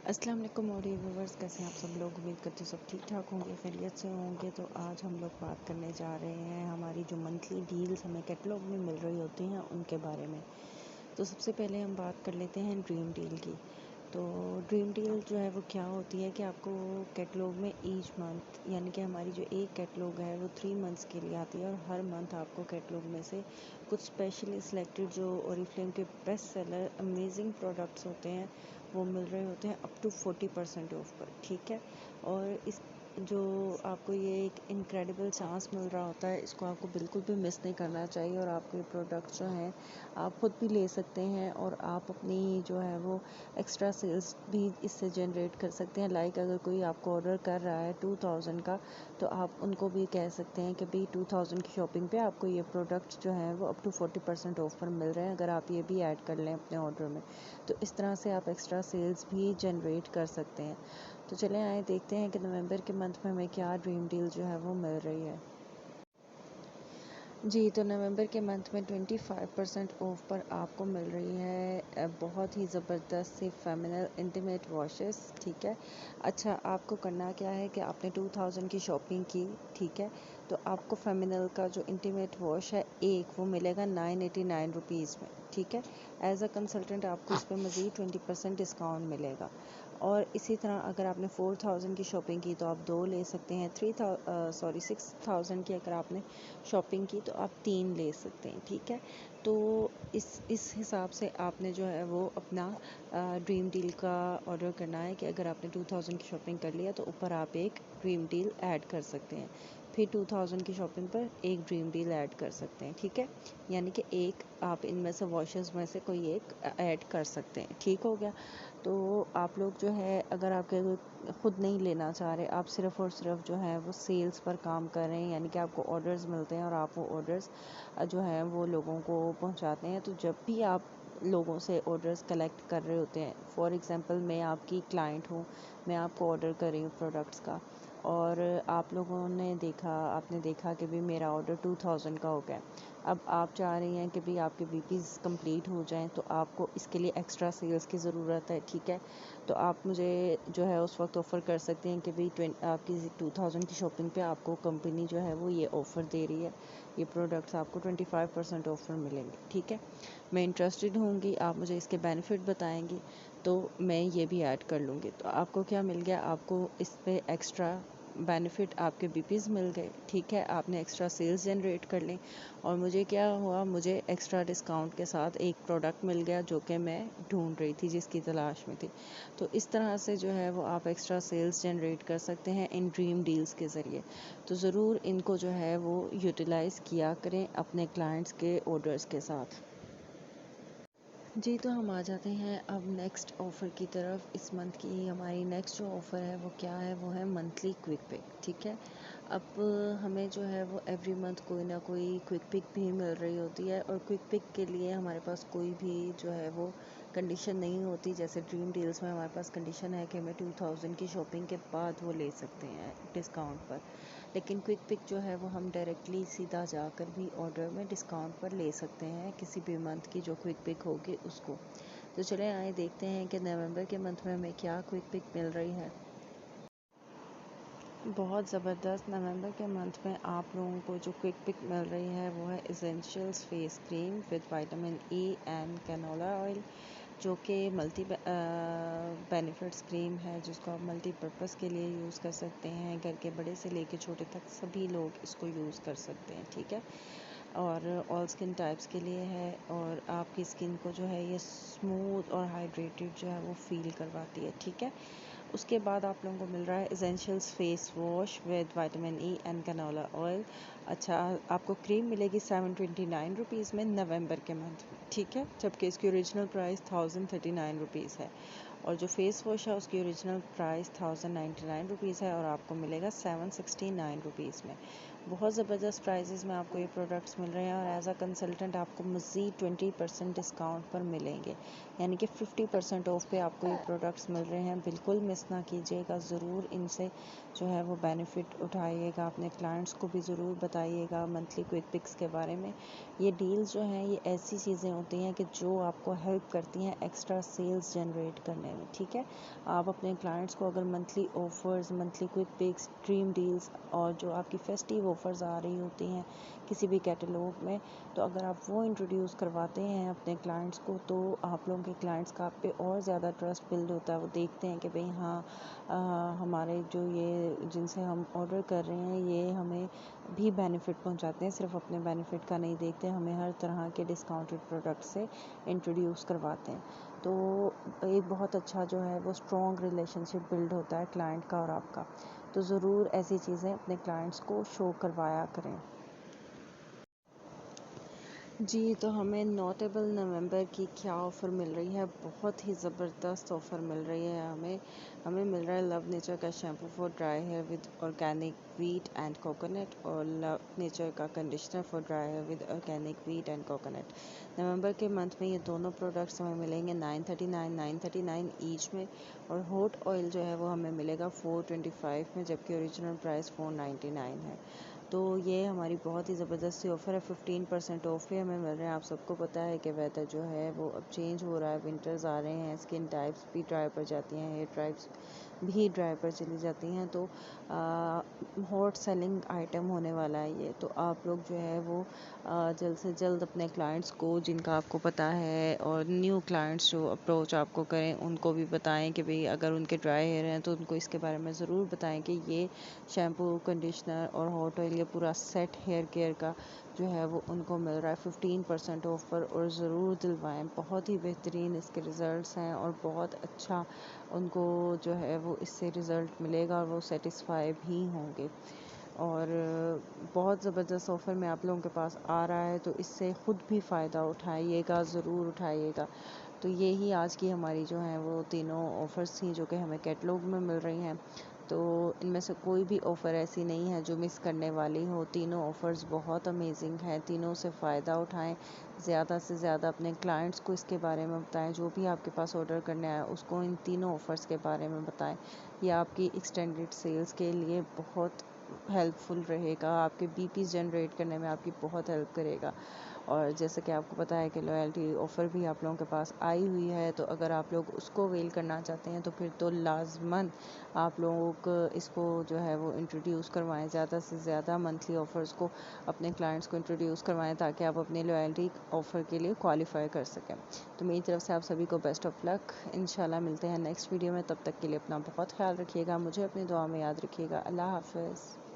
अस्सलाम वालेकुम audio viewers, कैसे हैं आप सब लोग। उम्मीद करते हैं सब ठीक ठाक होंगे, खैरियत से होंगे। तो आज हम लोग बात करने जा रहे हैं हमारी जो मंथली डील्स हमें कैटलॉग में मिल रही होती हैं उनके बारे में। तो सबसे पहले हम बात कर लेते हैं ड्रीम डील की। तो ड्रीम डील जो है वो क्या होती है कि आपको कैटलॉग में ईच मंथ, यानी कि हमारी जो एक कैटलॉग है वो 3 मंथ्स के लिए आती है, और हर मंथ आपको कैटलॉग में से कुछ स्पेशली सिलेक्टेड जो ओरिफ्लेम के बेस्ट सेलर अमेजिंग प्रोडक्ट्स होते हैं वो मिल रहे होते हैं अप टू 40% ऑफ पर। ठीक है, और इस जो आपको ये एक इनक्रेडिबल चांस मिल रहा होता है, इसको आपको बिल्कुल भी मिस नहीं करना चाहिए। और आपके ये प्रोडक्ट्स जो हैं आप खुद भी ले सकते हैं, और आप अपनी जो है वो एक्स्ट्रा सेल्स भी इससे जनरेट कर सकते हैं। लाइक अगर कोई आपको ऑर्डर कर रहा है 2000 का, तो आप उनको भी कह सकते हैं कि भाई 2000 की शॉपिंग पे आपको ये प्रोडक्ट्स जो हैं वो अप टू 40% ऑफ पर मिल रहे हैं, अगर आप ये भी ऐड कर लें अपने ऑर्डर में। तो इस तरह से आप एक्स्ट्रा सेल्स भी जनरेट कर सकते हैं। तो चलें आए देखते हैं कि नवंबर के मंथ में हमें क्या ड्रीम डील जो है वो मिल रही है। जी, तो नवंबर के मंथ में 25% ऑफ पर आपको मिल रही है बहुत ही ज़बरदस्त सी फेमिनल इंटीमेट वॉशेस। ठीक है, अच्छा आपको करना क्या है कि आपने 2000 की शॉपिंग की, ठीक है, तो आपको फेमिनल का जो इंटीमेट वॉश है एक वो मिलेगा 989 रुपीज़ में। ठीक है, एज अ कंसल्टेंट आपको इस पर मज़ीद 20% डिस्काउंट मिलेगा। और इसी तरह अगर आपने 4000 की शॉपिंग की तो आप 2 ले सकते हैं। 6000 की अगर आपने शॉपिंग की तो आप 3 ले सकते हैं। ठीक है, तो इस हिसाब से आपने जो है वो अपना ड्रीम डील का ऑर्डर करना है कि अगर आपने 2000 की शॉपिंग कर लिया तो ऊपर आप एक ड्रीम डील ऐड कर सकते हैं, फिर 2000 की शॉपिंग पर एक ड्रीम डील ऐड कर सकते हैं। ठीक है, यानी कि एक आप इनमें से वॉशेस में से कोई एक ऐड कर सकते हैं। ठीक हो गया। तो आप लोग जो है अगर आपके ख़ुद नहीं लेना चाह रहे, आप सिर्फ़ और सिर्फ जो है वो सेल्स पर काम कर रहे हैं, यानी कि आपको ऑर्डर्स मिलते हैं और आप वो ऑर्डर्स जो हैं वो लोगों को पहुंचाते हैं। तो जब भी आप लोगों से ऑर्डर्स कलेक्ट कर रहे होते हैं, फॉर एग्ज़ाम्पल मैं आपकी क्लाइंट हूँ, मैं आपको ऑर्डर कर रही हूँ प्रोडक्ट्स का, और आप लोगों ने देखा, आपने देखा कि भी मेरा ऑर्डर 2000 का हो गया। अब आप चाह रही हैं कि भी आपके बीपीज़ कंप्लीट हो जाएं, तो आपको इसके लिए एक्स्ट्रा सेल्स की ज़रूरत है। ठीक है, तो आप मुझे जो है उस वक्त ऑफ़र कर सकते हैं कि भाई आपकी 2000 की शॉपिंग पे आपको कंपनी जो है वो ये ऑफ़र दे रही है, ये प्रोडक्ट्स आपको 25% ऑफ़र मिलेंगे। ठीक है, मैं इंटरेस्टेड होंगी, आप मुझे इसके बेनिफिट बताएंगी तो मैं ये भी ऐड कर लूँगी। तो आपको क्या मिल गया, आपको इस पे एक्स्ट्रा बेनिफिट, आपके बीपीज़ मिल गए। ठीक है, आपने एक्स्ट्रा सेल्स जनरेट कर लें, और मुझे क्या हुआ, मुझे एक्स्ट्रा डिस्काउंट के साथ एक प्रोडक्ट मिल गया जो कि मैं ढूंढ रही थी, जिसकी तलाश में थी। तो इस तरह से जो है वो आप एक्स्ट्रा सेल्स जनरेट कर सकते हैं इन ड्रीम डील्स के ज़रिए। तो ज़रूर इनको जो है वो यूटिलाइज़ किया करें अपने क्लाइंट्स के ऑर्डर्स के साथ। जी, तो हम आ जाते हैं अब नेक्स्ट ऑफ़र की तरफ। इस मंथ की हमारी नेक्स्ट जो ऑफ़र है वो क्या है, वो है मंथली क्विक पिक। ठीक है, अब हमें जो है वो एवरी मंथ कोई ना कोई क्विक पिक भी मिल रही होती है, और क्विक पिक के लिए हमारे पास कोई भी जो है वो कंडीशन नहीं होती। जैसे ड्रीम डील्स में हमारे पास कंडीशन है कि हमें 2000 की शॉपिंग के बाद वो ले सकते हैं डिस्काउंट पर, लेकिन क्विक पिक जो है वो हम डायरेक्टली सीधा जाकर भी ऑर्डर में डिस्काउंट पर ले सकते हैं किसी भी मंथ की जो क्विक पिक होगी उसको। तो चले आए देखते हैं कि नवंबर के मंथ में हमें क्या क्विक पिक मिल रही है। बहुत ज़बरदस्त, नवंबर के मंथ में आप लोगों को जो क्विक पिक मिल रही है वो है essentials face cream with vitamin E and canola oil, जो कि मल्टी बेनिफिट्स क्रीम है, जिसको आप मल्टीपर्पज़ के लिए यूज़ कर सकते हैं। घर के बड़े से लेकर छोटे तक सभी लोग इसको यूज़ कर सकते हैं। ठीक है, और ऑल स्किन टाइप्स के लिए है, और आपकी स्किन को जो है ये स्मूथ और हाइड्रेटेड जो है वो फील करवाती है। ठीक है, उसके बाद आप लोगों को मिल रहा है essentials face wash with vitamin E and canola oil. अच्छा, आपको क्रीम मिलेगी 729 रुपीज़ में नवंबर के मंथ में। ठीक है, जबकि इसकी ओरिजिनल प्राइस 1039 रुपीज़ है, और जो फेस वॉश है उसकी ओरिजिनल प्राइस 1099 रुपीज़ है, और आपको मिलेगा 769 रुपीज़ में। बहुत ज़बरदस्त प्राइजेज़ में आपको ये प्रोडक्ट्स मिल रहे हैं, और एज अ कंसल्टेंट आपको मज़ीद 20% डिस्काउंट पर मिलेंगे। यानी कि 50% ऑफ पे आपको ये प्रोडक्ट्स मिल रहे हैं। बिल्कुल मिस ना कीजिएगा, ज़रूर इनसे जो है वो बेनिफिट उठाइएगा, अपने क्लाइंट्स को भी ज़रूर बताइएगा मंथली क्विक पिक्स के बारे में। ये डील्स जो हैं ये ऐसी चीज़ें होती हैं कि जो आपको हेल्प करती हैं एक्स्ट्रा सेल्स जनरेट करने में, ठीक है। आप अपने क्लाइंट्स को अगर monthly offers, monthly quick picks, dream deals और जो आपकी फेस्टिव ऑफ़र्स आ रही होती हैं किसी भी कैटलॉग में, तो अगर आप वो इंट्रोड्यूस करवाते हैं अपने क्लाइंट्स को, तो आप लोगों के क्लाइंट्स का आप पे और ज़्यादा ट्रस्ट बिल्ड होता है। वो देखते हैं कि भाई हाँ, हमारे जो ये जिनसे हम ऑर्डर कर रहे हैं ये हमें भी बेनिफिट पहुंचाते हैं, सिर्फ अपने बेनिफिट का नहीं देखते, हमें हर तरह के डिस्काउंटेड प्रोडक्ट से इंट्रोड्यूस करवाते हैं। तो एक बहुत अच्छा जो है वो स्ट्रॉन्ग रिलेशनशिप बिल्ड होता है क्लाइंट का और आपका। तो ज़रूर ऐसी चीज़ें अपने क्लाइंट्स को शो करवाया करें। जी, तो हमें नोटेबल नवंबर की क्या ऑफ़र मिल रही है, बहुत ही ज़बरदस्त ऑफ़र मिल रही है हमें। हमें मिल रहा है लव नेचर का shampoo for dry hair with organic wheat and coconut, और लव नेचर का conditioner for dry hair with organic wheat and coconut. नवंबर के मंथ में ये दोनों प्रोडक्ट्स हमें मिलेंगे 939 ईच में, और हॉट ऑयल जो है वो हमें मिलेगा 425 में, जबकि ओरिजिनल प्राइस 499 है। तो ये हमारी बहुत ही ज़बरदस्त सी ऑफ़र है। 15% ऑफ पे हमें मिल रहे हैं। आप सबको पता है कि वेदर जो है वो अब चेंज हो रहा है, विंटर्स आ रहे हैं, स्किन टाइप्स भी ड्राई पर जाती हैं, हेयर टाइप्स भी ड्राई पर चली जाती हैं। तो हॉट सेलिंग आइटम होने वाला है ये। तो आप लोग जो है वो जल्द से जल्द अपने क्लाइंट्स को, जिनका आपको पता है, और न्यू क्लाइंट्स जो अप्रोच आपको करें उनको भी बताएं कि भाई अगर उनके ड्राई हेयर हैं तो उनको इसके बारे में ज़रूर बताएं कि ये शैम्पू, कंडीशनर और हॉट ऑयल, ये पूरा सेट हेयर केयर का जो है वो उनको मिल रहा है 15% ऑफ पर, और ज़रूर दिलवाएं। बहुत ही बेहतरीन इसके रिज़ल्ट्स हैं और बहुत अच्छा उनको जो है वो इससे रिज़ल्ट मिलेगा और वो सेटिस्फाई भी होंगे। और बहुत ज़बरदस्त ऑफ़र में आप लोगों के पास आ रहा है, तो इससे ख़ुद भी फ़ायदा उठाइएगा, ज़रूर उठाइएगा। तो ये ही आज की हमारी जो है वो तीनों ऑफ़र्स थी जो कि हमें कैटलॉग में मिल रही हैं। तो इनमें से कोई भी ऑफ़र ऐसी नहीं है जो मिस करने वाली हो। तीनों ऑफ़र्स बहुत अमेजिंग हैं, तीनों से फ़ायदा उठाएं। ज़्यादा से ज़्यादा अपने क्लाइंट्स को इसके बारे में बताएं, जो भी आपके पास ऑर्डर करने आए उसको इन तीनों ऑफ़र्स के बारे में बताएं। ये आपकी एक्सटेंडेड सेल्स के लिए बहुत हेल्पफुल रहेगा, आपके बीपीस जनरेट करने में आपकी बहुत हेल्प करेगा। और जैसे कि आपको पता है कि लॉयल्टी ऑफ़र भी आप लोगों के पास आई हुई है, तो अगर आप लोग उसको अवेल करना चाहते हैं तो फिर तो लाज़मन आप लोग इसको जो है वो इंट्रोड्यूस करवाएं। ज़्यादा से ज़्यादा मंथली ऑफ़र्स को अपने क्लाइंट्स को इंट्रोड्यूस करवाएं, ताकि आप अपने लॉयल्टी ऑफ़र के लिए क्वालिफाई कर सकें। तो मेरी तरफ से आप सभी को बेस्ट ऑफ लक। इंशाल्लाह मिलते हैं नेक्स्ट वीडियो में, तब तक के लिए अपना बहुत ख्याल रखिएगा, मुझे अपनी दुआ में याद रखिएगा। अल्लाह हाफ़िज़।